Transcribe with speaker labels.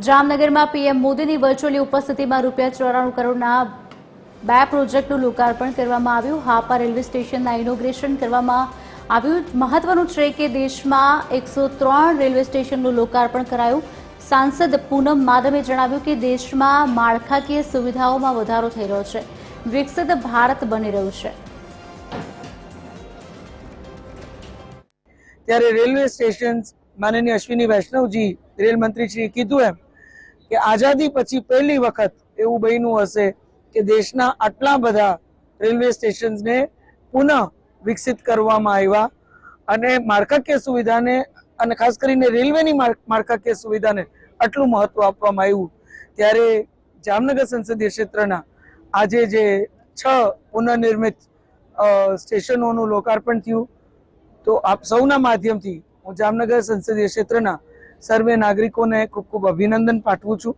Speaker 1: જામનગરમાં પીએમ મોદીની વર્ચ્યુઅલી ઉપસ્થિતિમાં ₹94 કરોડના 2 પ્રોજેક્ટનું લોકાર્પણ કરવામાં આવ્યું। હાપા રેલવે સ્ટેશનના ઇનોગ્રેશન કરવામાં આવ્યું। મહત્વનું છે કે દેશમાં 103 રેલવે સ્ટેશનનું લોકાર્પણ કરાયું। સાંસદ પૂનમ માડમે જણાવ્યું કે દેશમાં માળખાકીય સુવિધાઓમાં વધારો થઈ રહ્યો છે, વિકસિત ભારત બની રહ્યું છે।
Speaker 2: ત્યારે રેલવે સ્ટેશન માનનીય અશ્વિની વૈષ્ણવજી રેલ મંત્રી શ્રી કીધું એમ કે આઝાદી પછી પહેલી વખત એવું બન્યું હશે કે દેશના આટલા બધા રેલવે સ્ટેશનને પુનઃ વિકસિત કરવામાં આવ્યા અને માળખાકીય સુવિધાને અને ખાસ કરીને રેલવેની માળખાકીય સુવિધાને આટલું મહત્વ આપવામાં આવ્યું। ત્યારે જામનગર સંસદીય ક્ષેત્રના આજે જે 6 પુનઃનિર્મિત સ્ટેશનોનું લોકાર્પણ થયું, તો આપ સૌના માધ્યમથી હું જામનગર સંસદીય ક્ષેત્રના સર્વે નાગરિકોને ખૂબ ખૂબ અભિનંદન પાઠવું છું।